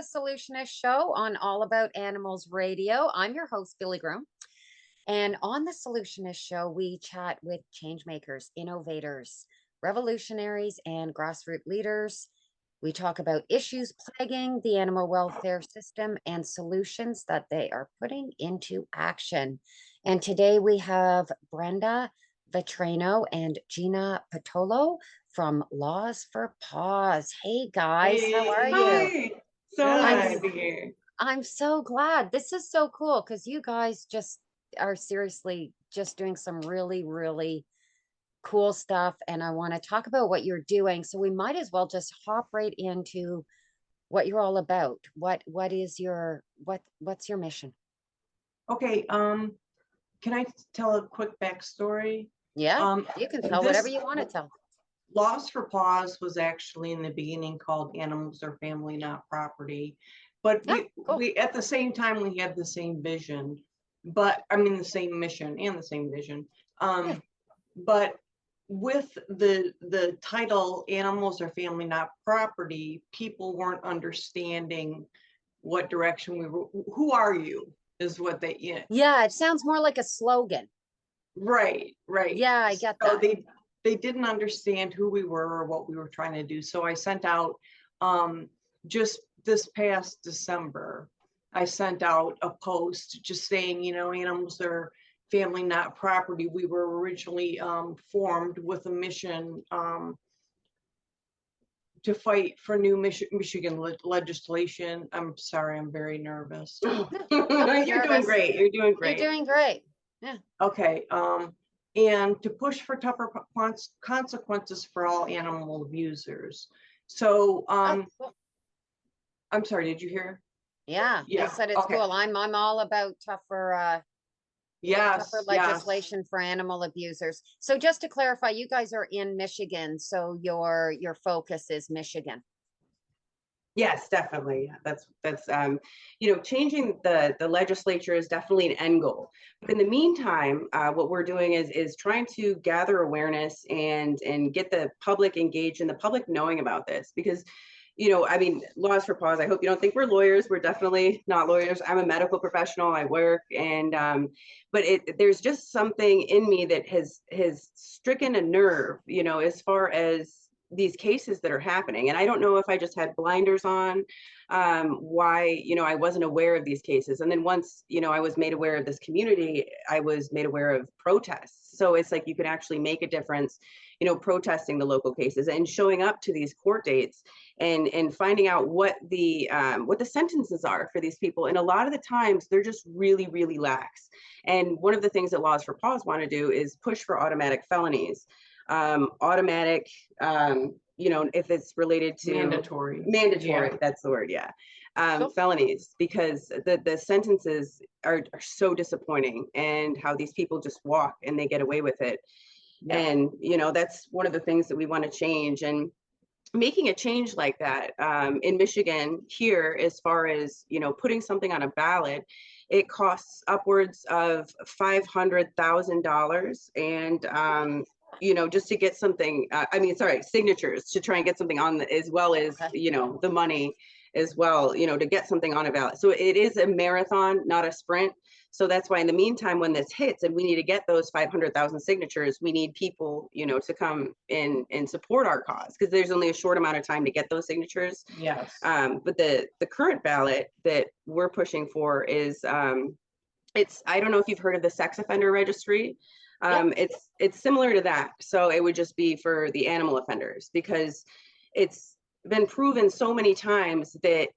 Solutionist Show on All About Animals Radio. I'm your host, Billie Groom. And on the Solutionist Show, we chat with change makers, innovators, revolutionaries, and grassroots leaders. We talk about issues plaguing the animal welfare system and solutions that they are putting into action. And today we have Brenda Vetrano and Gina Patolo from Laws for Paws. Hey guys, how are you? Hey, hi. So I'm nice s- to be here. I'm so glad. This is so cool because you guys just are seriously just doing some really, really cool stuff. And I want to talk about what you're doing. So we might as well just hop right into what you're all about. What is your what's your mission? Okay, can I tell a quick backstory? Yeah, Um, you can tell whatever this you want to tell. Loss for Paws was actually in the beginning called Animals Are Family, Not Property. But Yeah, cool. we at the same time we had the same vision, but I mean the same mission and the same vision. Yeah. But with the title Animals Are Family, Not Property, people weren't understanding what direction we were. Who are you? Is what they, yeah. Yeah, it sounds more like a slogan. Right. Yeah, I get So that. they didn't understand who we were or what we were trying to do. So I sent out um just this past December, I sent out a post just saying, animals are family, not property. We were originally formed with a mission to fight for new Michigan legislation. I'm sorry, I'm very nervous. Don't be You're doing nervous. great. You're doing You're great. doing great. Yeah. Okay, and to push for tougher consequences for all animal abusers. So, Oh, cool. I'm sorry, did you hear? Yeah, I Yeah, said it's okay. cool. I'm all about tougher Yes. legislation for animal abusers. So just to clarify, you guys are in Michigan, so your focus is Michigan. Yes, definitely. Changing the legislature is definitely an end goal. But in the meantime, what we're doing is trying to gather awareness and get the public engaged and the public knowing about this because I mean, Laws for Paws, I hope you don't think we're lawyers. We're definitely not lawyers. I'm a medical professional. I work but there's just something in me that has stricken a nerve, as far as these cases that are happening. And I don't know if I just had blinders on, why, I wasn't aware of these cases. And then once, I was made aware of this community, I was made aware of protests. So it's like you can actually make a difference, protesting the local cases and showing up to these court dates and finding out what the sentences are for these people. And a lot of the times they're just really, really lax. And one of the things that Laws for Paws want to do is push for automatic felonies. Automatic, if it's related to Mandatory. mandatory, Yeah. that's the word, yeah. Cool. Felonies, because the sentences are so disappointing, and how these people just walk and they get away with it. Yeah. And that's one of the things that we want to change. And making a change like that in Michigan here, as far as putting something on a ballot, it costs upwards of $500,000, and just to get something. I mean, sorry, signatures to try and get something on, as well as Okay. the money as well, to get something on a ballot. So it is a marathon, not a sprint. So that's why in the meantime, when this hits and we need to get those 500,000 signatures, we need people, to come in and support our cause, because there's only a short amount of time to get those signatures. Yes. But the current ballot that we're pushing for is, I don't know if you've heard of the sex offender registry. Yeah. It's similar to that. So it would just be for the animal offenders, because it's been proven so many times that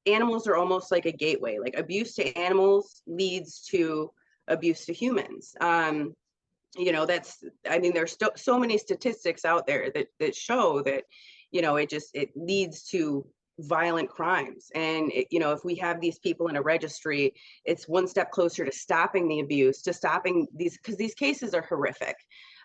animals are almost like a gateway. Like, abuse to animals leads to abuse to humans. That's, I mean, there's so many statistics out there that show that, it leads to violent crimes. And if we have these people in a registry, it's one step closer to stopping the abuse, to stopping these, because these cases are horrific.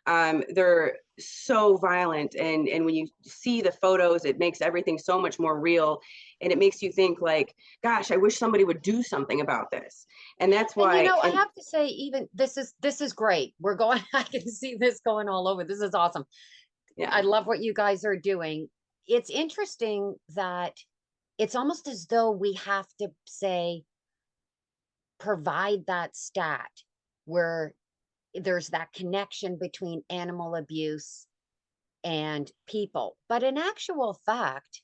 They're so violent, and when you see the photos, it makes everything so much more real, and it makes you think, like, gosh, I wish somebody would do something about this. And that's And why, I have to say, even this is great. We're going, I can see this going all over. This is awesome. yeah, I love what you guys are doing. It's interesting that it's almost as though we have to say, provide that stat where there's that connection between animal abuse and people. But in actual fact,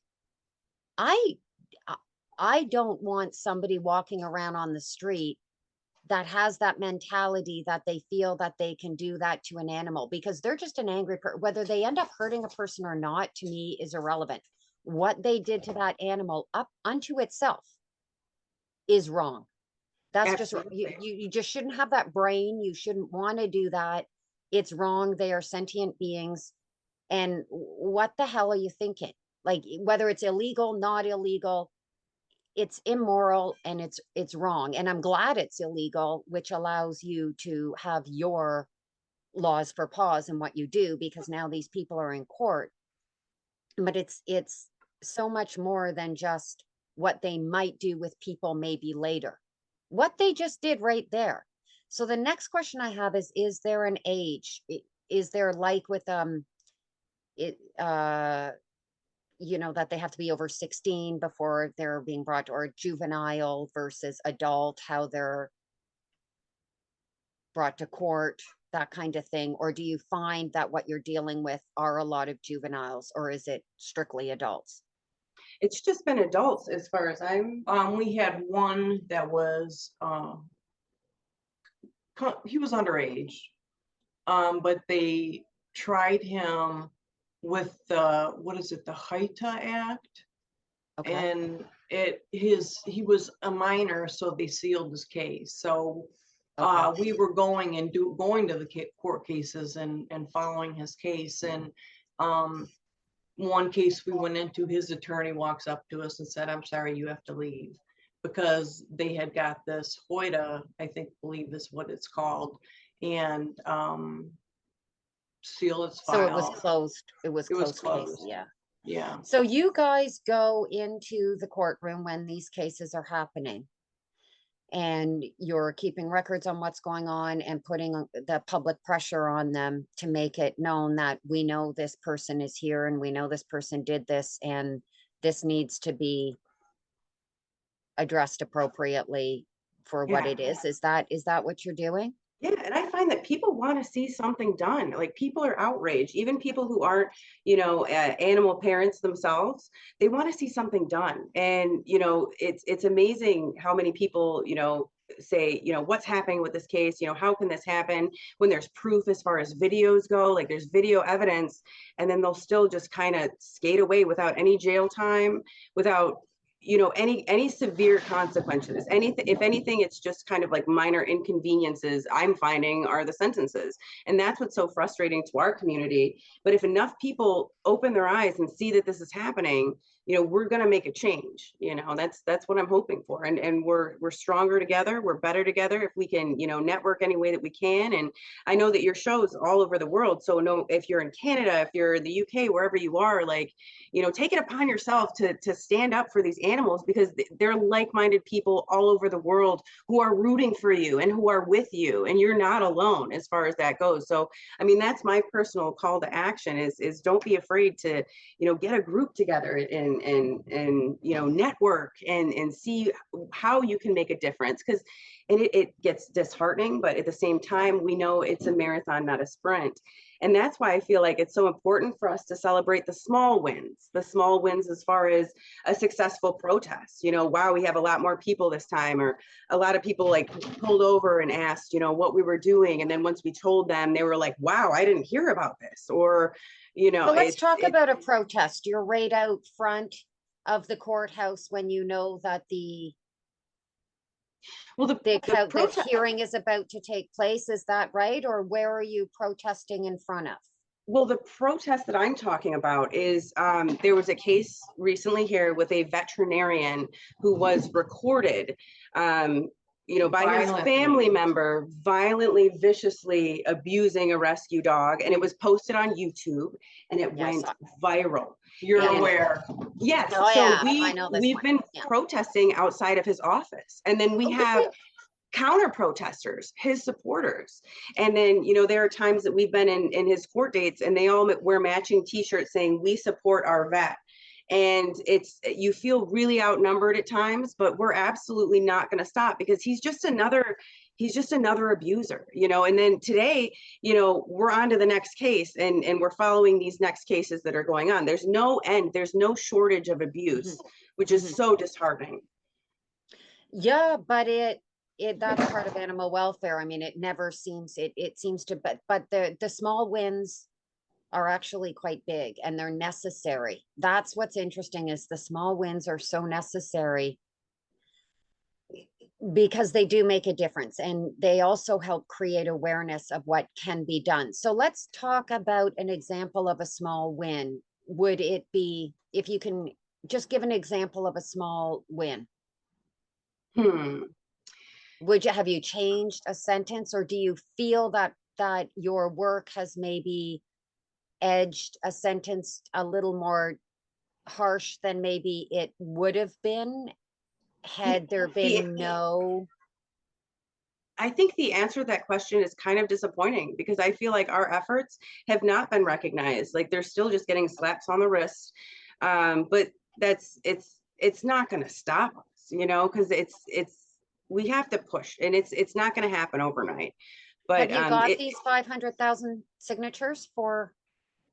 I I don't want somebody walking around on the street that has that mentality that they feel that they can do that to an animal, because they're just an angry person. Whether they end up hurting a person or not, to me, is irrelevant. What they did to that animal up unto itself is wrong. That's just Absolutely. you just shouldn't have that brain. You shouldn't want to do that. It's wrong. They are sentient beings. And what the hell are you thinking? Like, whether it's illegal, not illegal, it's immoral and it's wrong. And I'm glad it's illegal, which allows you to have your laws for paws and what you do, because now these people are in court. But it's so much more than just what they might do with people maybe later. What they just did right there. So the next question I have is there an age? Is there, like with it that they have to be over 16 before they're being brought to, or juvenile versus adult, how they're brought to court, that kind of thing? Or do you find that what you're dealing with are a lot of juveniles, or is it strictly adults? It's just been adults as far as I'm. We had one that was, he was underage, but they tried him with the, what is it, the HITA Act, Okay. and he was a minor, so they sealed his case. So Okay. we were going to the court cases and following his case. And one case we went into, his attorney walks up to us and said, "I'm sorry, you have to leave," because they had got this HOIDA, I believe is what it's called, and seal its So it was file. closed. It was It was closed case. closed. Yeah. Yeah. So you guys go into the courtroom when these cases are happening, and you're keeping records on what's going on and putting the public pressure on them to make it known that we know this person is here and we know this person did this, and this needs to be addressed appropriately for what Yeah. it is. Is that what you're doing? Yeah, and I find that people want to see something done. Like, people are outraged, even people who aren't, animal parents themselves. They want to see something done. And it's amazing how many people say, what's happening with this case. How can this happen when there's proof as far as videos go? Like, there's video evidence, and then they'll still just kind of skate away without any jail time, without any severe consequences. Anything, if anything, it's just kind of like minor inconveniences. I'm finding are the sentences, and that's what's so frustrating to our community. But if enough people open their eyes and see that this is happening, we're going to make a change. That's what I'm hoping for. And we're stronger together, we're better together if we can network any way that we can. And I know that your show's all over the world, so if you're in Canada, if you're in the UK, wherever you are, like, take it upon yourself to stand up for these animals, because they're like-minded people all over the world who are rooting for you and who are with you, and you're not alone as far as that goes. So I mean, that's my personal call to action, is don't be afraid to get a group together and network and see how you can make a difference. Because it gets disheartening, but at the same time, we know it's a marathon, not a sprint. And that's why I feel like it's so important for us to celebrate the small wins as far as a successful protest. Wow, we have a lot more people this time, or a lot of people like pulled over and asked, what we were doing. And then once we told them, they were like, wow, I didn't hear about this. Or, So let's talk about a protest. You're right out front of the courthouse when you know that the hearing is about to take place. Is that right? Or where are you protesting in front of? Well, the protest that I'm talking about is there was a case recently here with a veterinarian who was recorded, by his family member violently, viciously abusing a rescue dog. And it was posted on YouTube, and it went viral. You're aware. Yes. Oh, so yeah, I know this we've one. been Yeah. protesting outside of his office. And then we have counter protesters, his supporters. And then, there are times that we've been in his court dates, and they all wear matching t-shirts saying, "We support our vet." and you feel really outnumbered at times, but we're absolutely not going to stop, because he's just another abuser, and then today, we're on to the next case, and we're following these next cases that are going on. There's no end, there's no shortage of abuse, which is so disheartening. Yeah, but that's part of animal welfare. I mean, it never seems it seems to, but the small wins are actually quite big, and they're necessary. That's what's interesting, is the small wins are so necessary because they do make a difference, and they also help create awareness of what can be done. So let's talk about an example of a small win. Would it be, if you can just give an example of a small win? Have you changed a sentence, or do you feel that your work has maybe edged a sentence a little more harsh than maybe it would have been had there been no? I think the answer to that question is kind of disappointing, because I feel like our efforts have not been recognized. Like, they're still just getting slaps on the wrist. But it's not going to stop us, because we have to push, and it's not going to happen overnight. But have you got these 500,000 signatures for?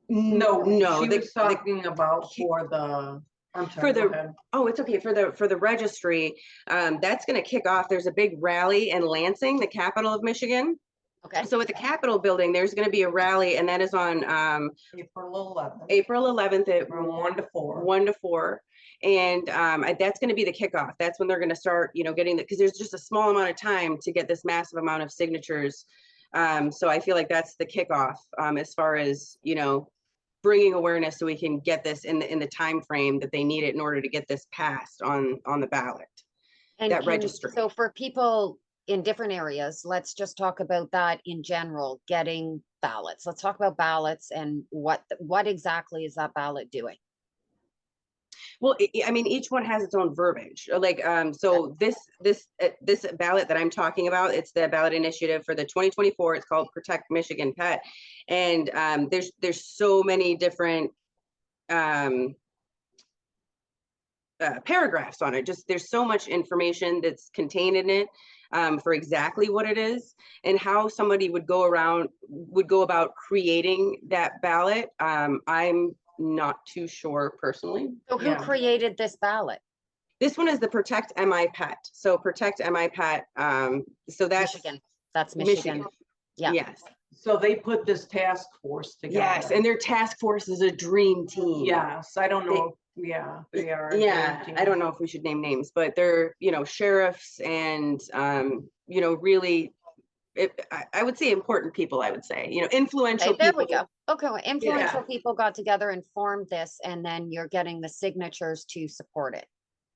No, no, she was talking about for the, I'm sorry, for go the ahead. oh, it's okay, for the registry. That's going to kick off. There's a big rally in Lansing, the capital of Michigan. Okay. So at the Capitol building, there's going to be a rally, and that is on April 11th at from 1 to 4. 1 to 4. And that's going to be the kickoff. That's when they're going to start, getting because there's just a small amount of time to get this massive amount of signatures. So I feel like that's the kickoff, as far as, bringing awareness, so we can get this in the time frame that they need it in order to get this passed on the ballot. And that registry. So for people in different areas, let's just talk about that in general, getting ballots. Let's talk about ballots and what exactly is that ballot doing? Well, I mean, each one has its own verbiage. Like, so this ballot that I'm talking about, it's the ballot initiative for the 2024. It's called Protect Michigan Pet, and there's so many different paragraphs on it. Just there's so much information that's contained in it, for exactly what it is and how somebody would go about creating that ballot. I'm not too sure personally. So who created this ballot? This one is the Protect MI Pet. So Protect MI Pet. So that's Michigan. That's Michigan. Yeah. Yes. So they put this task force together. Yes, and their task force is a dream team. Yes, I don't know. They are. Yeah, I don't know if we should name names, but they're, sheriffs and, really, I would say important people, I would say, influential people. There we go. Okay, well, influential people got together and formed this, and then you're getting the signatures to support it.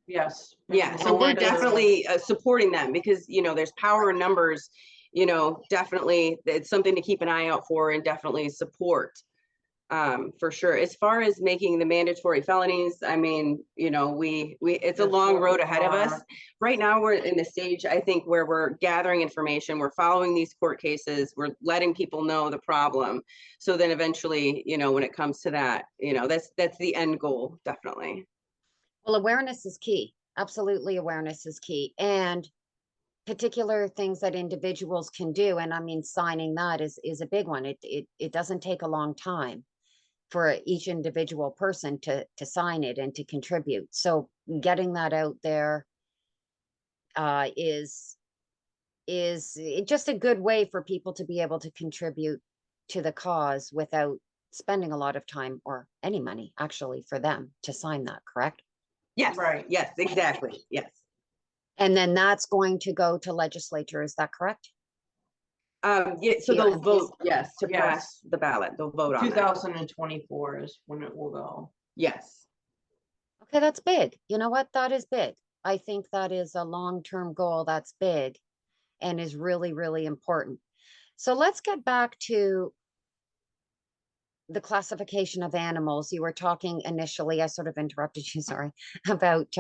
Yes. Yeah, so we're definitely supporting them, because, there's power in numbers, definitely it's something to keep an eye out for and definitely support. For sure. As far as making the mandatory felonies, I mean, it's a long road ahead of us. Right now, we're in the stage, I think, where we're gathering information, we're following these court cases, we're letting people know the problem. So then eventually, when it comes to that, that's the end goal, definitely. Well, awareness is key. Absolutely, awareness is key. And particular things that individuals can do. And I mean, signing that is a big one. It doesn't take a long time for each individual person to sign it and to contribute. So getting that out there is just a good way for people to be able to contribute to the cause without spending a lot of time or any money, actually, for them to sign that, correct? Yes. Right. Yes, exactly. Yes. And then that's going to go to legislature, is that correct? Yeah, so they'll vote, yes, to pass the ballot. They'll vote on 2024 is when it will go. Yes. Okay, that's big. You know what? That is big. I think that is a long-term goal that's big and is really, really important. So let's get back to the classification of animals. You were talking initially, I sort of interrupted you, sorry, about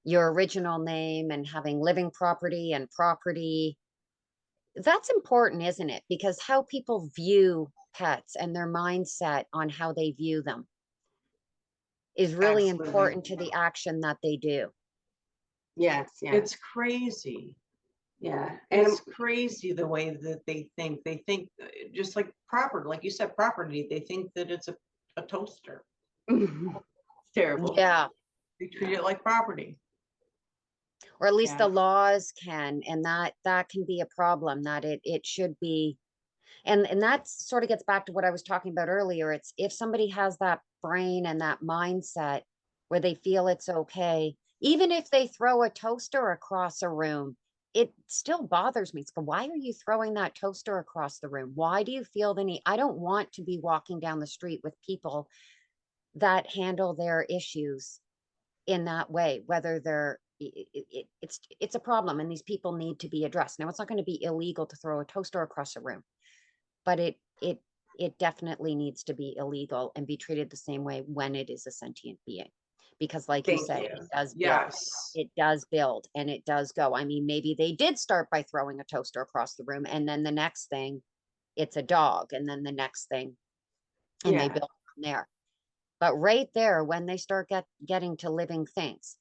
your original name and having living property and property. That's important, isn't it? Because how people view pets and their mindset on how they view them. is really Absolutely. important to the action that they do. Yes, yeah, It's crazy. yeah. It's crazy the way that they think. They think just like property, like you said, property. They think that it's a toaster. It's terrible. Yeah. They treat it like property. Or at least Yeah. the laws can, and that can be a problem, that it should be. And that sort of gets back to what I was talking about earlier. It's if somebody has that brain and that mindset where they feel it's okay, even if they throw a toaster across a room, it still bothers me. It's why are you throwing that toaster across the room? Why do you feel the need? I don't want to be walking down the street with people that handle their issues in that way, whether they're it's a problem and these people need to be addressed. Now, it's not going to be illegal to throw a toaster across a room, but it definitely needs to be illegal and be treated the same way when it is a sentient being, because like you Thank said, you. it does build. Yes. It does build and it does go. I mean, maybe they did start by throwing a toaster across the room, and then the next thing it's a dog, and then the next thing, and they Yeah. build from there. But right there, when they start getting to living things,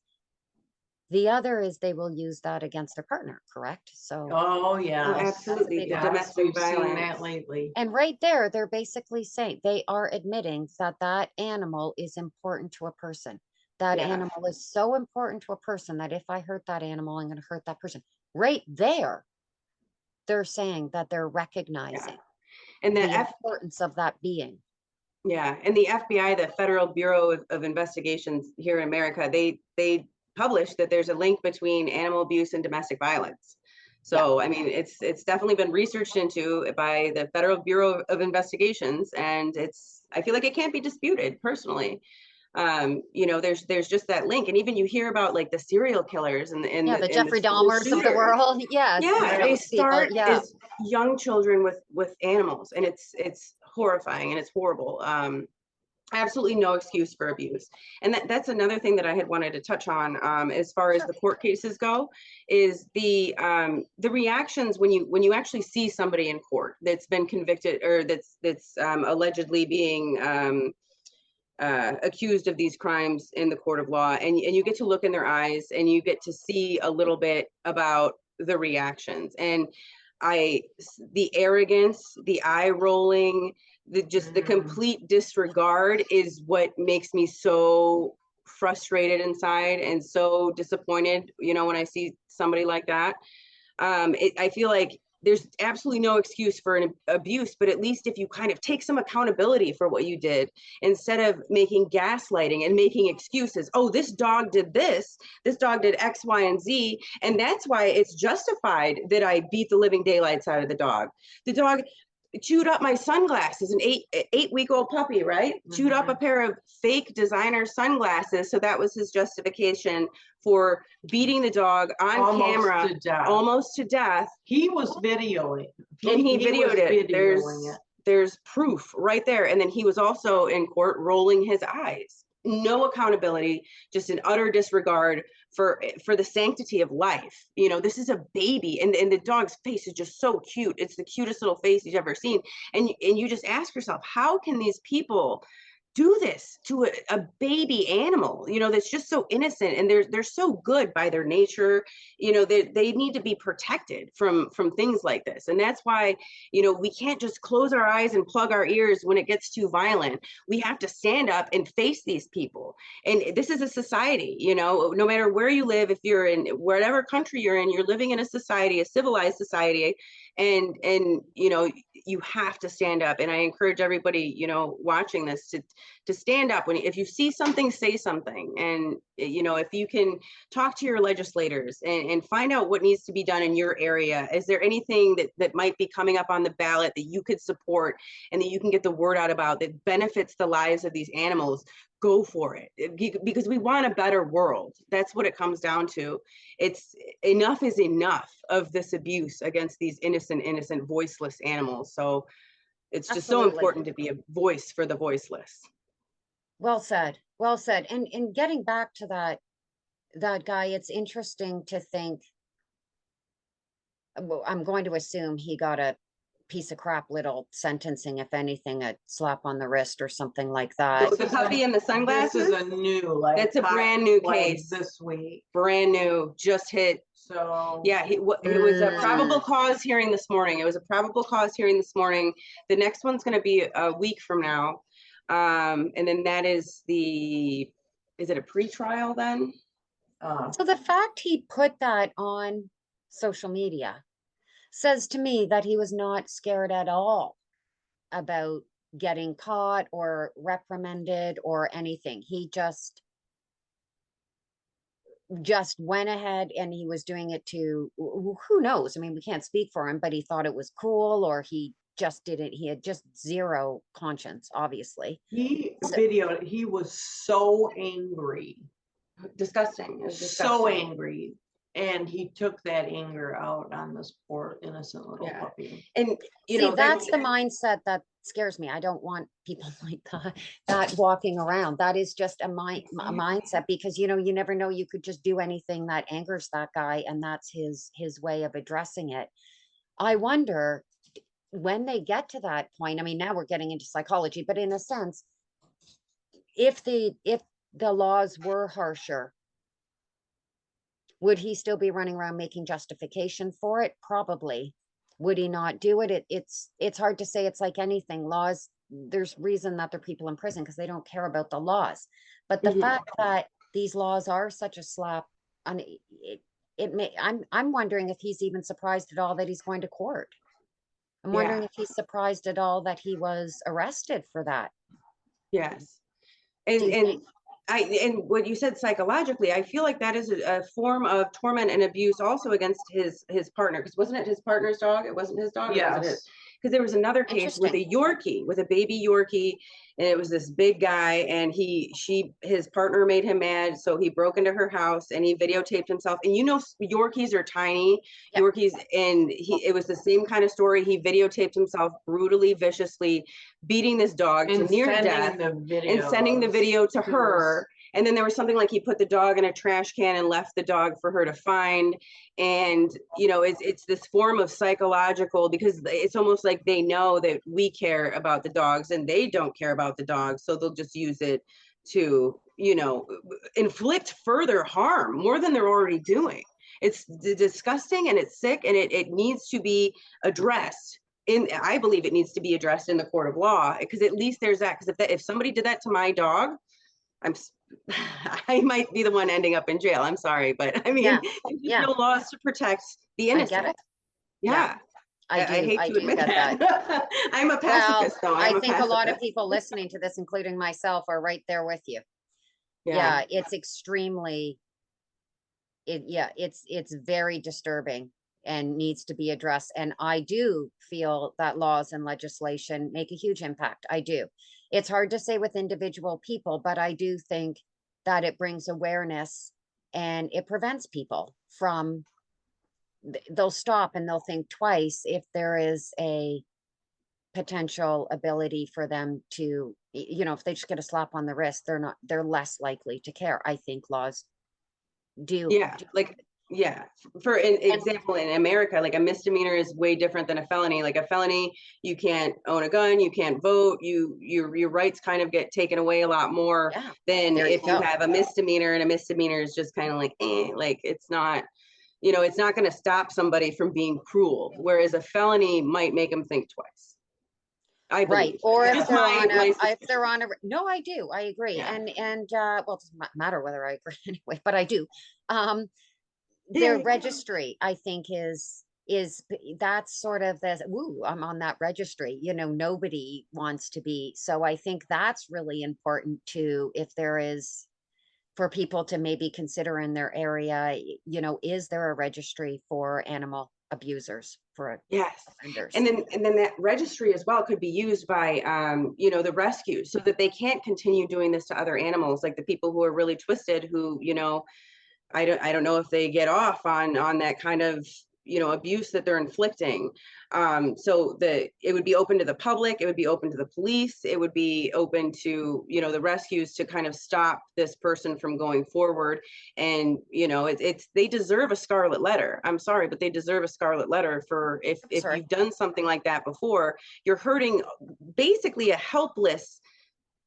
the other is they will use that against their partner, correct? So, Oh, Oh, yes. absolutely. big The one. Yes, domestic we've seen violence. that lately. and right there, they're basically saying they are admitting that that animal is important to a person. That Yeah. animal is so important to a person that if I hurt that animal, I'm going to hurt that person. Right there, they're saying that they're recognizing And the importance of that being. and the FBI, the Federal Bureau of Investigations here in America, they published that there's a link between animal abuse and domestic violence. So, I mean, it's definitely been researched into by the Federal Bureau of Investigations, and I feel like it can't be disputed personally. There's just that link, and even you hear about like the serial killers Yeah, the and the Jeffrey school Dahmers of the shooters. world. Yes, Yeah, they those people. start Yeah, as young children with animals, and it's horrifying and it's horrible. Absolutely no excuse for abuse. And that's another thing that I had wanted to touch on, as far as sure. the court cases go, is the reactions when you actually see somebody in court that's been convicted or that's allegedly being accused of these crimes in the court of law, and you get to look in their eyes and you get to see a little bit about the reactions, and the arrogance, the eye rolling, the complete disregard is what makes me so frustrated inside and so disappointed, when I see somebody like that. I feel like there's absolutely no excuse for an abuse, but at least if you kind of take some accountability for what you did, instead of making gaslighting and making excuses. Oh, this dog did this dog did X, Y, and Z, and that's why it's justified that I beat the living daylights out of the dog. The dog chewed up my sunglasses, an 8-week-old puppy, right? Chewed up a pair of fake designer sunglasses. So that was his justification for beating the dog on Almost camera, to death. almost to death. He was videoing. And he videoed it. Videoing it. There's proof right there. And then he was also in court rolling his eyes. No accountability, just an utter disregard for the sanctity of life. This is a baby, and the dog's face is just so cute. It's the cutest little face you've ever seen. And you just ask yourself, how can these people do this to a baby animal, that's just so innocent, and they're so good by their nature. They need to be protected from things like this. And that's why, we can't just close our eyes and plug our ears when it gets too violent. We have to stand up and face these people. And this is a society, no matter where you live, if you're in whatever country you're in, you're living in a society, a civilized society, and you have to stand up. And I encourage everybody, watching this to stand up. If you see something, say something. And if you can talk to your legislators and find out what needs to be done in your area. Is there anything that might be coming up on the ballot that you could support and that you can get the word out about that benefits the lives of these animals? Go for it, because we want a better world. That's what it comes down to. It's enough is enough of this abuse against these innocent voiceless animals. So it's just so Absolutely. important to be a voice for the voiceless. Well said. Well said. And getting back to that guy, it's interesting to think. Well, I'm going to assume he got a piece of crap little sentencing, if anything, a slap on the wrist or something like The, that. the puppy and the This sunglasses, is a new, like. That's a hot brand new flag case. this week, brand new, just hit. so. Yeah, it was a probable Mm. cause hearing this morning. It was a probable cause hearing this morning. The next one's going to be a week from now. And then that is is it a pre-trial then? So the fact he put that on social media says to me that he was not scared at all about getting caught or reprimanded or anything. He just went ahead and he was doing it to who knows? I mean, we can't speak for him, but he thought it was cool, or he just didn't. He had just zero conscience, obviously. He So- videoed, he was so angry, Disgusting. It was so disgusting. angry. And he took that anger out on this poor innocent little Yeah. puppy. And you See, know, that's the mindset that scares me. I don't want people like that walking around. That is just a mindset, because you never know, you could just do anything that angers that guy, and that's his way of addressing it. I wonder when they get to that point. I mean, now we're getting into psychology, but in a sense, if the laws were harsher, would he still be running around making justification for it? Probably. Would he not do it? It's hard to say. It's like anything. Laws, there's reason that there are people in prison because they don't care about the laws. But the fact that these laws are such a slap on it may, I'm wondering if he's even surprised at all that he's going to court. I'm wondering Yeah. if he's surprised at all that he was arrested for that. yes. Do you And think? and what you said psychologically, I feel like that is a form of torment and abuse also against his partner, because wasn't it his partner's dog? It wasn't his dog. Or was it Yes. because there was another case with a Yorkie, with a baby Yorkie, and it was this big guy, and his partner made him mad, so he broke into her house and he videotaped himself. And Yorkies are tiny, Yep. Yorkies, and it was the same kind of story. He videotaped himself brutally, viciously beating this dog to And near sending death, the video. and sending the video to her. And then there was something like he put the dog in a trash can and left the dog for her to find. And it's this form of psychological, because it's almost like they know that we care about the dogs and they don't care about the dogs, so they'll just use it to inflict further harm, more than they're already doing. It's disgusting and it's sick, and it needs to be addressed. I believe it needs to be addressed in the court of law, because at least there's that. Because if somebody did that to my dog, I might be the one ending up in jail. I'm sorry, but I mean, there's just no laws to protect the innocent. I get it. Yeah. I hate to admit get that. I'm a pacifist, though. I think a lot of people listening to this, including myself, are right there with you. Yeah, it's extremely, it's very disturbing and needs to be addressed. And I do feel that laws and legislation make a huge impact. I do. It's hard to say with individual people, but I do think that it brings awareness and it prevents people from, they'll stop and they'll think twice if there is a potential ability for them to, if they just get a slap on the wrist, they're less likely to care. I think laws do. For an example, in America, like a misdemeanor is way different than a felony. Like a felony, you can't own a gun, you can't vote, your rights kind of get taken away a lot more than if you have a misdemeanor, and a misdemeanor is just kind of like, like it's not, it's not going to stop somebody from being cruel, whereas a felony might make them think twice. I believe. Right. Or if they're on a, no, I do. I agree. Yeah. And well, it doesn't matter whether I agree anyway, but I do. Their registry, I think, is that's sort of this, ooh, I'm on that registry, nobody wants to be. So I think that's really important too, if there is, for people to maybe consider in their area, is there a registry for animal abusers, for offenders? And then that registry as well could be used by the rescue, so that they can't continue doing this to other animals, like the people who are really twisted, who I don't know if they get off on that kind of abuse that they're inflicting. So it would be open to the public, it would be open to the police, it would be open to, the rescues to kind of stop this person from going forward. And, they deserve a scarlet letter. I'm sorry, but they deserve a scarlet letter for if you've done something like that before. You're hurting basically a helpless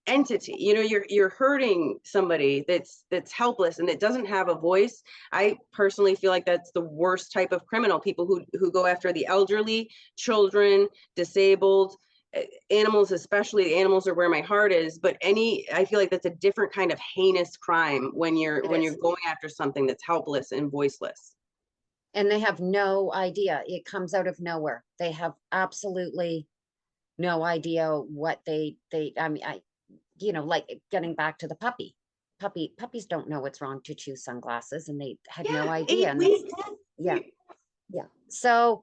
entity. You're hurting somebody that's helpless and that doesn't have a voice. I personally feel like that's the worst type of criminal, people who go after the elderly, children, disabled, animals. Especially animals are where my heart is, but I feel like that's a different kind of heinous crime when you're going after something that's helpless and voiceless. And they have no idea. It comes out of nowhere. They have absolutely no idea what I mean, like getting back to the puppies don't know what's wrong to chew sunglasses, and they had no idea. And yeah. So,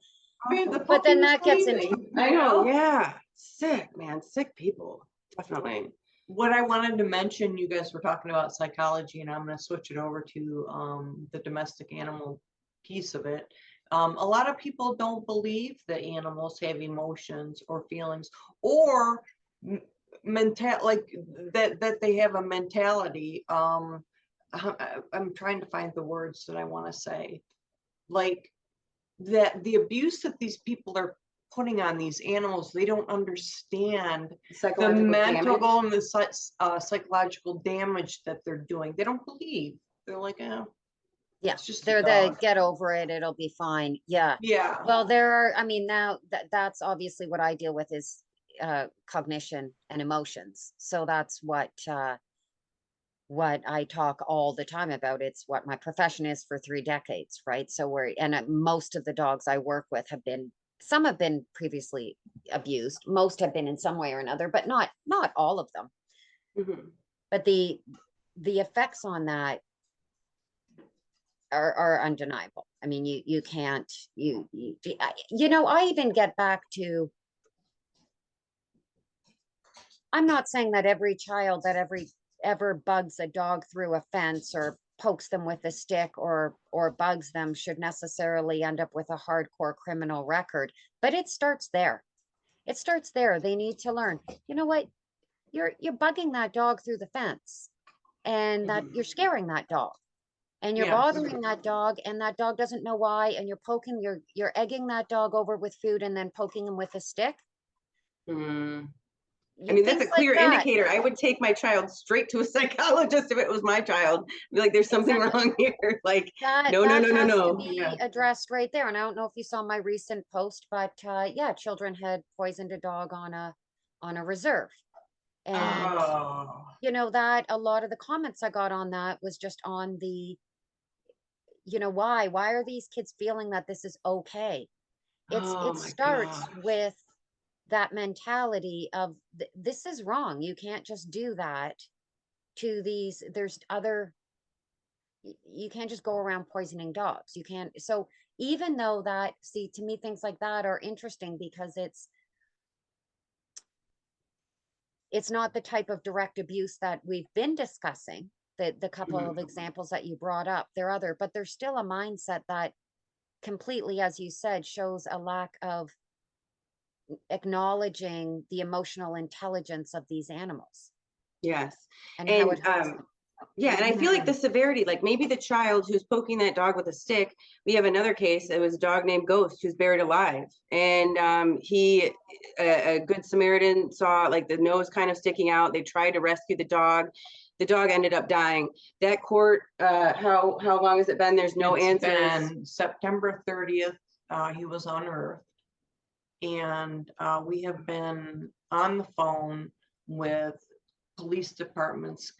but then that gets into, I know, yeah, sick, man, sick people, definitely. What I wanted to mention, you guys were talking about psychology, and I'm going to switch it over to the domestic animal piece of it. A lot of people don't believe that animals have emotions or feelings, or like that they have a mentality. I'm trying to find the words that I want to say, like that the abuse that these people are putting on these animals, they don't understand the mental and the psychological damage that they're doing. They don't believe. They're like, oh, yeah, it's just they're the get over it, it'll be fine. Yeah. Well, now that's obviously what I deal with is cognition and emotions. So that's what I talk all the time about. It's what my profession is for 3 decades, right? So most of the dogs I work with some have been previously abused, most have been in some way or another, but not all of them. Mm-hmm. But the effects on that are undeniable. I mean, you can't, I even get back to, I'm not saying that every child that ever bugs a dog through a fence or pokes them with a stick or bugs them should necessarily end up with a hardcore criminal record, but it starts there. They need to learn, you know what, you're bugging that dog through the fence, and that you're scaring that dog, and you're bothering that dog, and that dog doesn't know why, and you're egging that dog over with food and then poking him with a stick. I mean, that's a clear indicator. I would take my child straight to a psychologist if it was my child. Be like, there's something wrong here. Like, no. To be addressed right there. And I don't know if you saw my recent post, but children had poisoned a dog on a reserve. And that a lot of the comments I got on that was just on the, why are these kids feeling that this is okay? It starts with that mentality of this is wrong. You can't just do that to these. You can't just go around poisoning dogs. You can't. So even though to me, things like that are interesting because it's not the type of direct abuse that we've been discussing, the couple of examples that you brought up. But there's still a mindset that completely, as you said, shows a lack of acknowledging the emotional intelligence of these animals. Yes. And how it hurts them. Yeah, and I feel like the severity, like maybe the child who's poking that dog with a stick, we have another case, it was a dog named Ghost who's buried alive. And a good Samaritan saw like the nose kind of sticking out. They tried to rescue the dog. The dog ended up dying. That court, how long has it been? There's no answers. September 30th, he was unearthed. And we have been on the phone with police departments,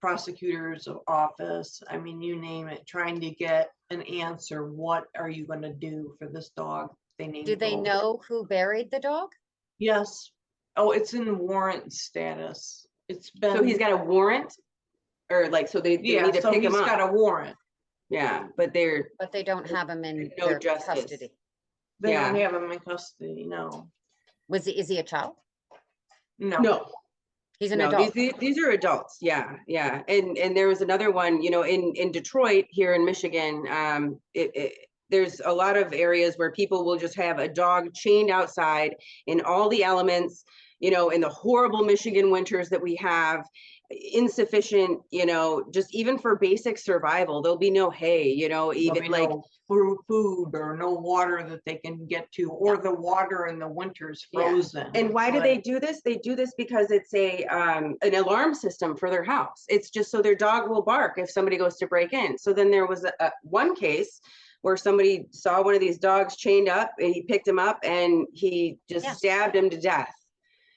prosecutors of office, I mean, you name it, trying to get an answer. What are you going to do for this dog? Do they know who buried the dog? Yes. Oh, it's in warrant status. It's been. So he's got a warrant, or like, so they need to pick him up. He's got a warrant. Yeah, but they don't have him in their custody. They don't have him in custody. No. Is he a child? No. He's an No, adult. these are adults. Yeah, yeah. And there was another one, you know, in Detroit here in Michigan. There's a lot of areas where people will just have a dog chained outside in all the elements, you know, in the horrible Michigan winters that we have, insufficient, you know, just even for basic survival. There'll be no hay, you know, There'll even be like no food or no water that they can get to, or the water in the winter's Yeah. frozen. And why do But they do this? They do this because it's a an alarm system for their house. It's just so their dog will bark if somebody goes to break in. So then there was one case where somebody saw one of these dogs chained up, and he picked him up and he just Yeah. stabbed him to death.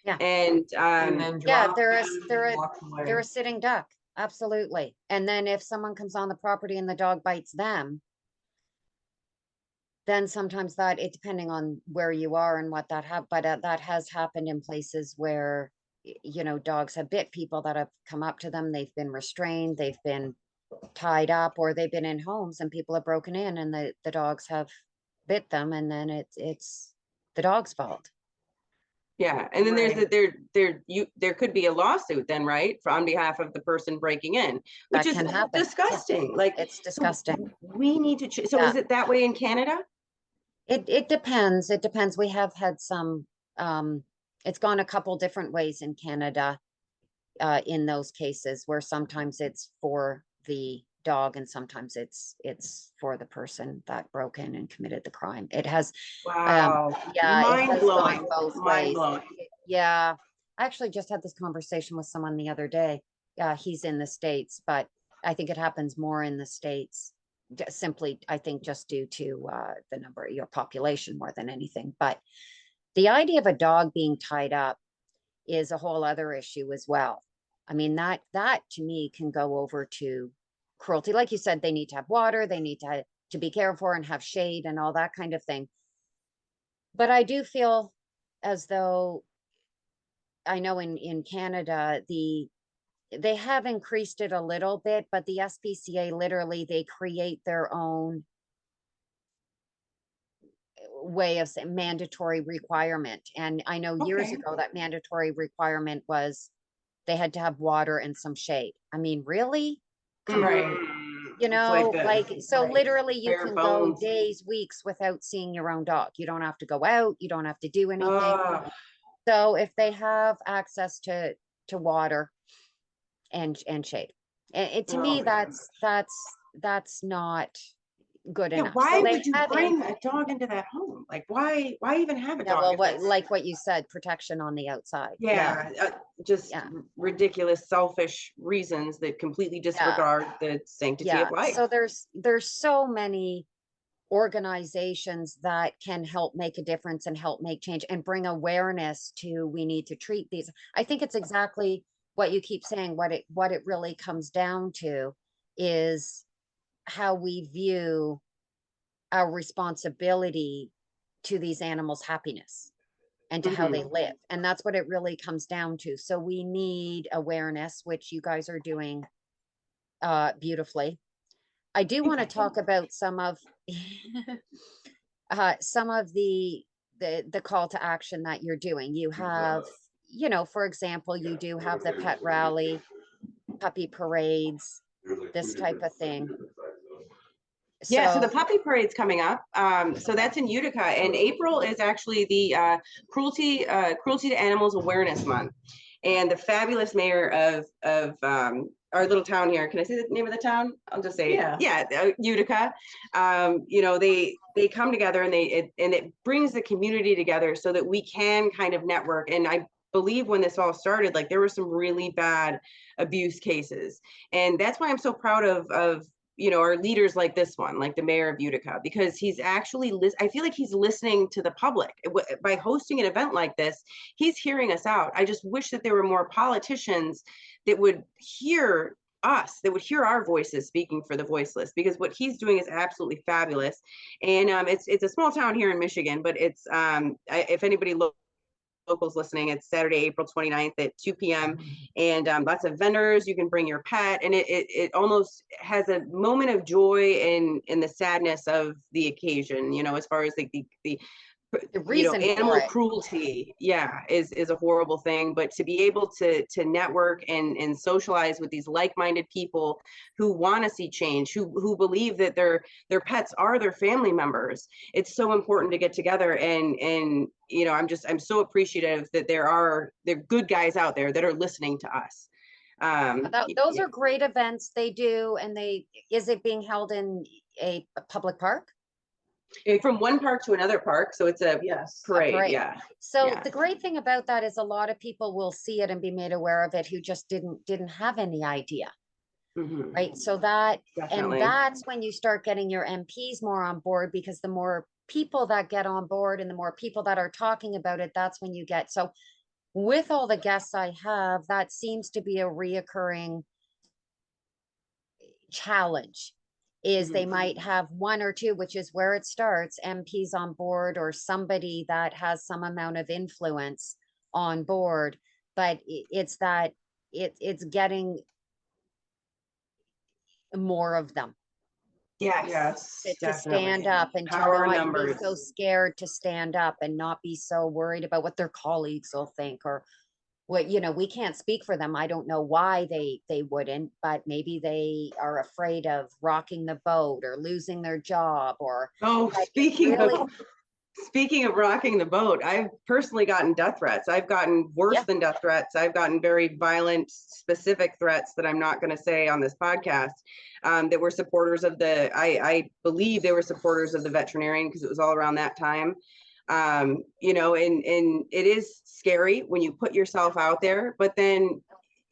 Yeah. And then Yeah, drop they're a, him they're and a, walk away. they're a sitting duck. Absolutely. And then if someone comes on the property and the dog bites them, then sometimes that, it depending on where you are and what but that has happened in places where, you know, dogs have bit people that have come up to them. They've been restrained, they've been tied up, or they've been in homes and people have broken in and the dogs have bit them, and then it's the dog's fault. yeah, and then there's Right. there could be a lawsuit then, right, for on behalf of the person breaking in, which That is can happen. Yeah, disgusting. Like, it's so disgusting. we need to so Yeah. is it that way in Canada? It depends. It depends. We have had some, it's gone a couple different ways in Canada, in those cases where sometimes it's for the dog and sometimes it's for the person that broke in and committed the crime. It has, Wow, yeah, it mind has gone blowing, both mind ways. blowing. Yeah. I actually just had this conversation with someone the other day. He's in the States, but I think it happens more in the States. Simply, I think just due to the number of your population more than anything. But the idea of a dog being tied up is a whole other issue as well. I mean, that to me can go over to cruelty. Like you said, they need to have water, they need to be cared for and have shade and all that kind of thing. But I do feel as though, I know in Canada, they have increased it a little bit, but the SPCA literally, they create their own way of saying mandatory requirement. And I know years Okay. ago that mandatory requirement was they had to have water and some shade. I mean, really? Come on. Right. You It's like know, the like, so Right. literally you bare can go bones. days, weeks without seeing your own dog. You don't have to go out, you don't have to do anything. Uh, So if they have access to water and shade, and to me, oh, that's not good yeah, enough. So why they would you have in, bring a dog into that home? Like, why even have a yeah, dog well, if what, that's, like what you said, protection on the outside. Yeah, yeah, just yeah, ridiculous, selfish reasons that completely yeah, disregard the sanctity yeah. of life. So there's so many organizations that can help make a difference and help make change and bring awareness to, we need to treat these. I think it's exactly what you keep saying. What it really comes down to is how we view our responsibility to these animals' happiness and to how they Mhm. live. And that's what it really comes down to. So we need awareness, which you guys are doing beautifully. I do want to Thank you. talk about some of the call to action that you're doing. You have, you know, for example, you do have the pet rally, puppy parades, this type of thing. Yeah, so the So, puppy parade's coming up. So that's in Utica, and April is actually the cruelty to animals awareness month. And the fabulous mayor of our little town here. Can I say the name of the town? I'll just say Yeah. Utica. You know, they come together and it brings the community together so that we can kind of network. And I believe when this all started, like there were some really bad abuse cases, and that's why I'm so proud of you know, our leaders like this one, like the mayor of Utica, because he's actually I feel like he's listening to the public by hosting an event like this. He's hearing us out. I just wish that there were more politicians that would hear us, that would hear our voices speaking for the voiceless, because what he's doing is absolutely fabulous. And it's a small town here in Michigan, but it's if anybody locals listening, it's Saturday, April 29th at 2 p.m. And lots of vendors, you can bring your pet. And it almost has a moment of joy in the sadness of the occasion, you know, as far as like the The reason for animal it. cruelty, yeah, is a horrible thing. But to be able to network and socialize with these like-minded people who want to see change, who believe that their pets are their family members, it's so important to get together. And I'm so appreciative that there are good guys out there that are listening to us. Those are great events they do. And is it being held in a public park? From one park to another park, so it's a Yes. parade. Parade. Yeah. So Yeah. the great thing about that is a lot of people will see it and be made aware of it who just didn't have any idea. Mhm. Right. So Definitely. that's when you start getting your MPs more on board, because the more people that get on board and the more people that are talking about it, that's when you get. So with all the guests I have, that seems to be a reoccurring challenge, is they Mhm. might have one or two, which is where it starts, MPs on board or somebody that has some amount of influence on board. But it's that it's getting more of them Yes. Yes. to stand up and to Power not be numbers. so scared to stand up and not be so worried about what their colleagues will think, or what, we can't speak for them. I don't know why they wouldn't, but maybe they are afraid of rocking the boat or losing their job, or Oh, but it's really, speaking of rocking the boat, I've personally gotten death threats. I've gotten worse yeah, than death threats. I've gotten very violent, specific threats that I'm not going to say on this podcast. That were supporters of I believe they were supporters of the veterinarian, because it was all around that time. And it is scary when you put yourself out there, but then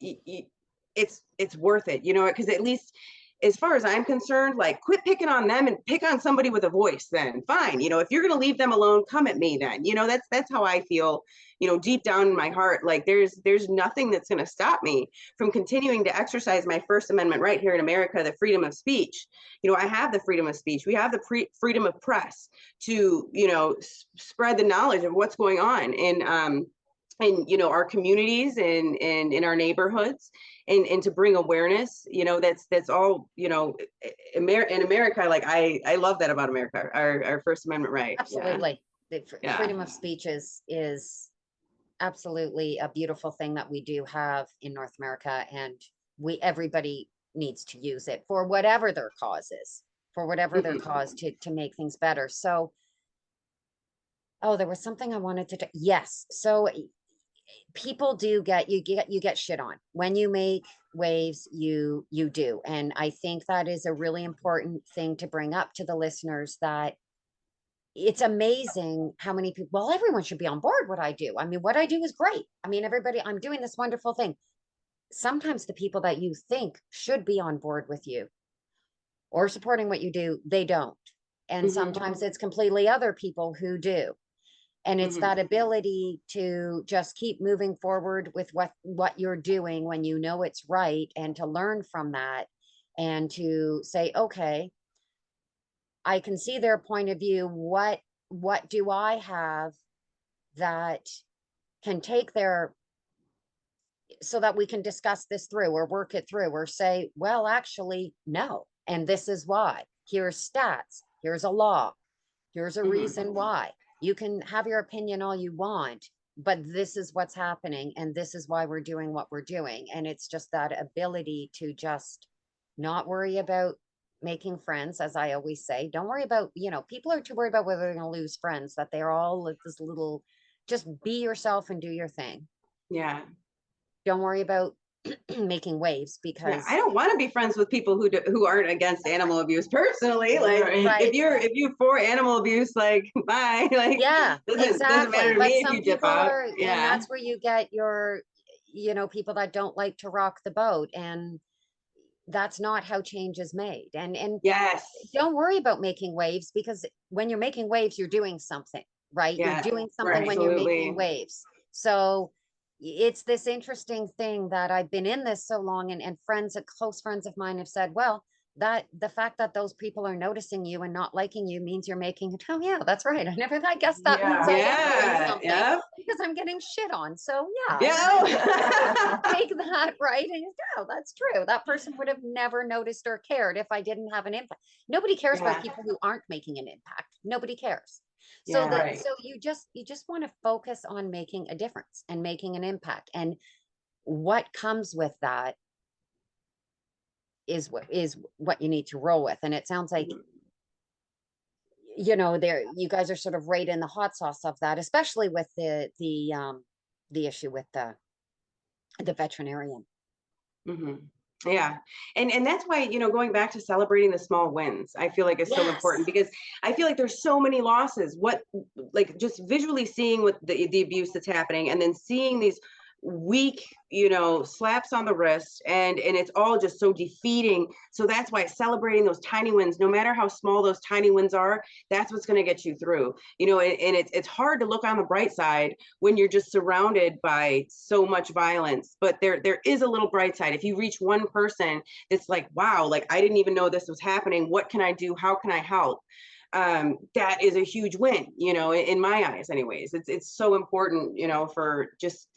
it's worth it, because at least, as far as I'm concerned, like, quit picking on them and pick on somebody with a voice. Then fine, if you're going to leave them alone, come at me. Then that's how I feel, deep down in my heart. Like, there's nothing that's going to stop me from continuing to exercise my First Amendment right here in America, the freedom of speech. I have the freedom of speech. We have the freedom of press to spread the knowledge of what's going on in our communities and in our neighborhoods, and to bring awareness. That's all. In America, like, I love that about America, our First Amendment right. absolutely. The Yeah. freedom of speech is absolutely a beautiful thing that we do have in North America, and everybody needs to use it for whatever their cause is, for whatever their Mhm. cause, to make things better. So, oh, there was something I wanted to yes. So people do get shit on when you make waves. You do. And I think that is a really important thing to bring up to the listeners, that it's amazing how many people, well, everyone should be on board what I do. I mean, what I do is great. I mean, everybody, I'm doing this wonderful thing. Sometimes the people that you think should be on board with you or supporting what you do, they don't. And Mhm. sometimes it's completely other people who do. And it's Mhm. that ability to just keep moving forward with what you're doing when you know it's right, and to learn from that, and to say, okay, I can see their point of view. What do I have that can take their, so that we can discuss this through or work it through, or say, well, actually, no. And this is why. Here's stats. Here's a law. Here's a Mhm. reason why. You can have your opinion all you want, but this is what's happening. And this is why we're doing what we're doing. And it's just that ability to just not worry about making friends. As I always say, don't worry about, people are too worried about whether they're going to lose friends, that they're all like this little, just be yourself and do your thing. Yeah. Don't worry about making waves, Yeah, because I don't want to be friends with people who aren't against animal abuse personally. Like, Right. if you're for animal abuse, like, bye. Like, yeah, doesn't matter exactly. to But me if some you dip people out. are, and Yeah. that's where you get your, people that don't like to rock the boat, and that's not how change is made. And Yes. don't worry about making waves, because when you're making waves, you're doing something, right? You're Yeah. doing something Right. when you're making Absolutely. waves. So it's this interesting thing that I've been in this so long, and close friends of mine have said, well, that the fact that those people are noticing you and not liking you means you're making it. Oh yeah, that's right. I guess that means Yeah. I am doing Yeah, something yeah, because I'm getting shit on. So yeah, yeah. take that, right? And yeah, that's true. That person would have never noticed or cared if I didn't have an impact. Nobody cares about Yeah, people who aren't making an impact. Nobody cares. So yeah. that Right. so you just want to focus on making a difference and making an impact. And what comes with that is what you need to roll with. And it sounds like, Mhm. there you guys are sort of right in the hot sauce of that, especially with the issue with the veterinarian. Mhm. Yeah. And that's why, going back to celebrating the small wins, I feel like is so important, Yes. because I feel like there's so many losses. What, like, just visually seeing what the abuse that's happening, and then seeing these weak, slaps on the wrist, and it's all just so defeating. So that's why celebrating those tiny wins, no matter how small those tiny wins are, that's what's going to get you through. And it's hard to look on the bright side when you're just surrounded by so much violence. But there is a little bright side. If you reach one person that's like, wow, like, I didn't even know this was happening. What can I do? How can I help? That is a huge win, in my eyes. Anyways, it's so important,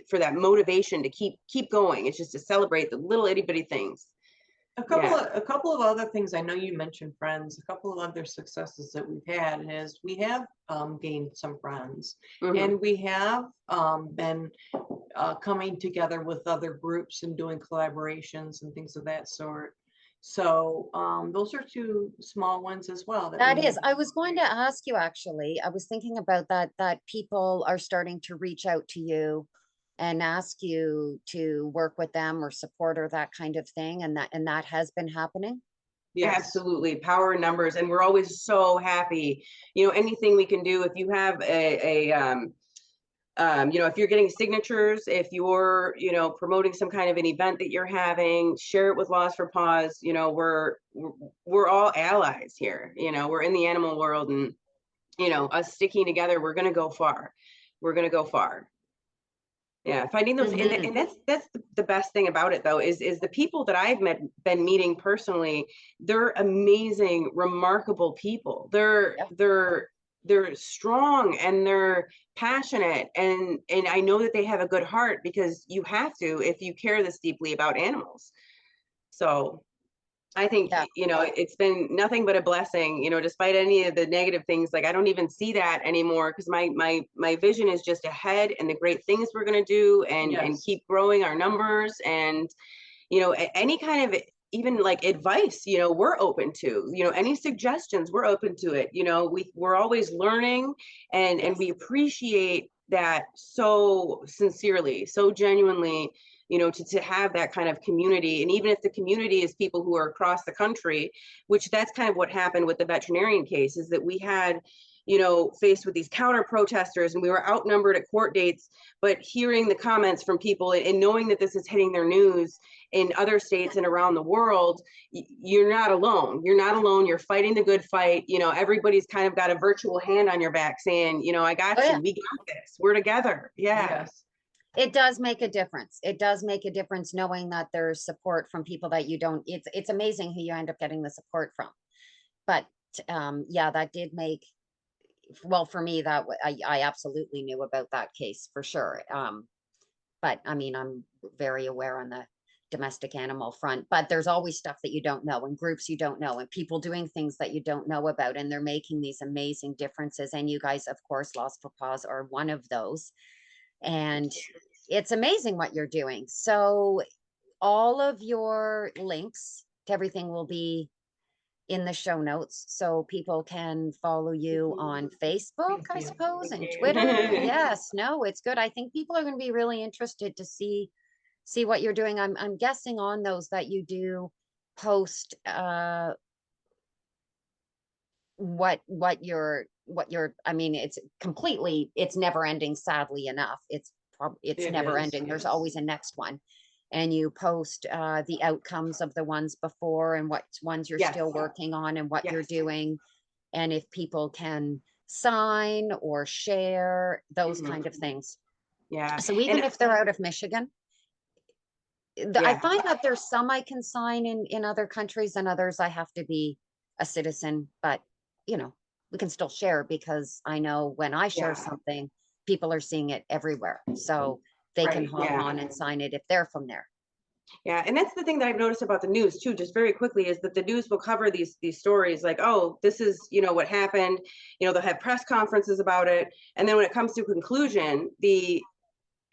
for that motivation to keep going. It's just to celebrate the little itty bitty things. Yeah. A couple of other things. I know you mentioned friends. A couple of other successes that we've had is we have gained some friends, Hmm. and we have been coming together with other groups and doing collaborations and things of that sort. So those are two small ones as well that That we have. is, I was going to ask you actually, I was thinking about that people are starting to reach out to you and ask you to work with them or support or that kind of thing. And that has been happening. Yes. Absolutely, power in numbers, and we're always so happy. Anything we can do. If you have if you're getting signatures, if you're, promoting some kind of an event that you're having, share it with Laws for Paws. We're all allies here. We're in the animal world, and us sticking together, we're gonna go far. We're gonna go far. Yeah, finding those, and, Hmm. and that's the best thing about it, though, is the people that I've been meeting personally. They're amazing, remarkable people. Yeah. They're strong, and they're passionate, and I know that they have a good heart, because you have to if you care this deeply about animals. So I think, Yeah. it's been nothing but a blessing, despite any of the negative things. Like, I don't even see that anymore, because my vision is just ahead, and the great things we're going to do, and Yes. keep growing our numbers. And, any kind of, even like advice, we're open to, any suggestions, we're open to it. We're always learning, and we Yes. appreciate that so sincerely, so genuinely, to have that kind of community. And even if the community is people who are across the country, which that's kind of what happened with the veterinarian case, is that we had, faced with these counter protesters, and we were outnumbered at court dates. But hearing the comments from people, and knowing that this is hitting their news in other states and around the world, you're not alone. You're not alone. You're fighting the good fight. Everybody's kind of got a virtual hand on your back saying, I Oh got yeah. you. We got this. We're together. Yeah. Yes. It does make a difference. It does make a difference knowing that there's support from people that you don't, it's amazing who you end up getting the support from. But yeah, that did make, well, for me, I absolutely knew about that case for sure. But I mean, I'm very aware on the domestic animal front, but there's always stuff that you don't know, and groups you don't know, and people doing things that you don't know about, and they're making these amazing differences. And you guys, of course, Lost for Paws are one of those. And it's amazing what you're doing. So all of your links to everything will be in the show notes, so people can follow you on Facebook, Thank I you. suppose, Thank and Twitter. you. Yes, no, it's good. I think people are going to be really interested to see what you're doing. I'm guessing on those that you do post what you're I mean, it's never ending, sadly enough. It's It never is. ending. There's Yes. always a next one. And you post the outcomes of the ones before, and what ones you're Yes. still working on, and what you're Yes. doing, and if people can sign or share those Mhm. kind of things. Yeah. So even And if they're out of Michigan. I Yeah. find that there's some I can sign in other countries, and others I have to be a citizen, but you know, we can still share because I know when I share Yeah. something, people are seeing it everywhere. So they can Right. hop Yeah. on and sign it if they're from there. Yeah, and that's the thing that I've noticed about the news too, just very quickly, is that the news will cover these stories like, oh, this is, what happened. They'll have press conferences about it, and then when it comes to conclusion,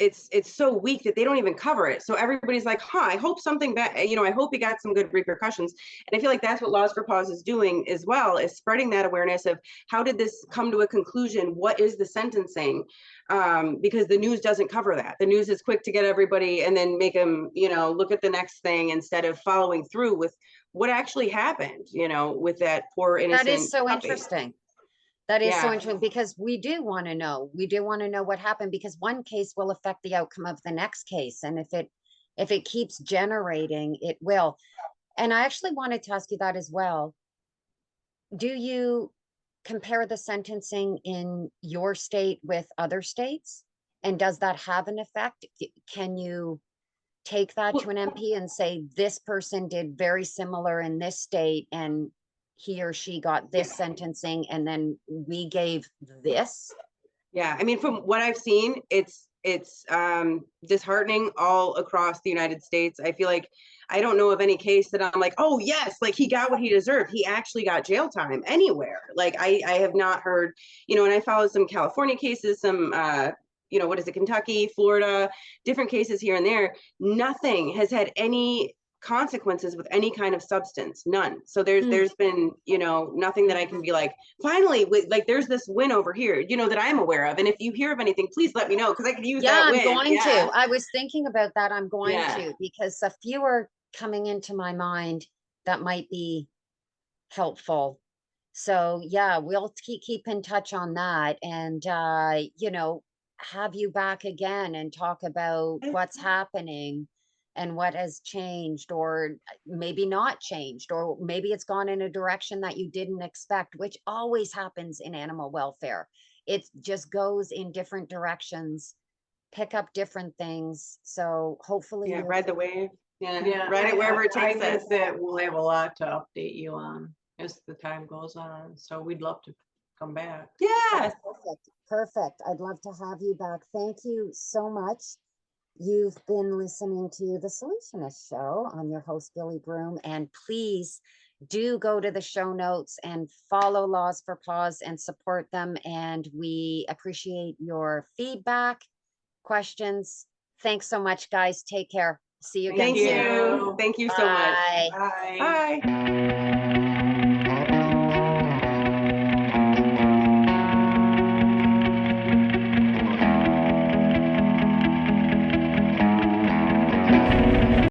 it's so weak that they don't even cover it. So everybody's like, huh, I hope something bad, I hope he got some good repercussions. And I feel like that's what Laws for Paws is doing as well, is spreading that awareness of how did this come to a conclusion? What is the sentencing? Because the news doesn't cover that. The news is quick to get everybody and then make them, look at the next thing instead of following through with what actually happened, with that poor That is innocent so puppy. interesting. That is so Yeah. interesting because we do want to know. We do want to know what happened because one case will affect the outcome of the next case. And if it keeps generating, it will. And I actually wanted to ask you that as well. Do you compare the sentencing in your state with other states? And does that have an effect? Can you take that to an MP and say, this person did very similar in this state and he or she got this sentencing and then we gave this? Yeah, I mean, from what I've seen, it's disheartening all across the United States. I feel like I don't know of any case that I'm like, oh yes, like he got what he deserved. He actually got jail time anywhere. Like I have not heard, and I followed some California cases, some what is it, Kentucky, Florida, different cases here and there. Nothing has had any consequences with any kind of substance, none. So there's been nothing that I can be like, finally, like there's this win over here that I'm aware of, and if you hear of anything, please let me know because I could use that I'm win. going to. I was thinking about that. I'm going Yeah. to because a few are coming into my mind that might be helpful. So yeah, we'll keep in touch on that and have you back again and talk about what's happening and what has changed or maybe not changed or maybe it's gone in a direction that you didn't expect, which always happens in animal welfare. It just goes in different directions, pick up different things. So hopefully Yeah, you'll ride the wave. Yeah, Yeah, ride it wherever it I takes us. think that we'll have a lot to update you on as the time goes on. So we'd love to come back. Yeah. That's perfect. Perfect. I'd love to have you back. Thank you so much. You've been listening to The Solutionist Show. I'm your host, Billie Groom, and please do go to the show notes and follow Laws for Paws and support them. And we appreciate your feedback, questions. Thanks so much, guys. Take care. See you again Thank soon. you. Thank you so much. Bye. Bye. Bye.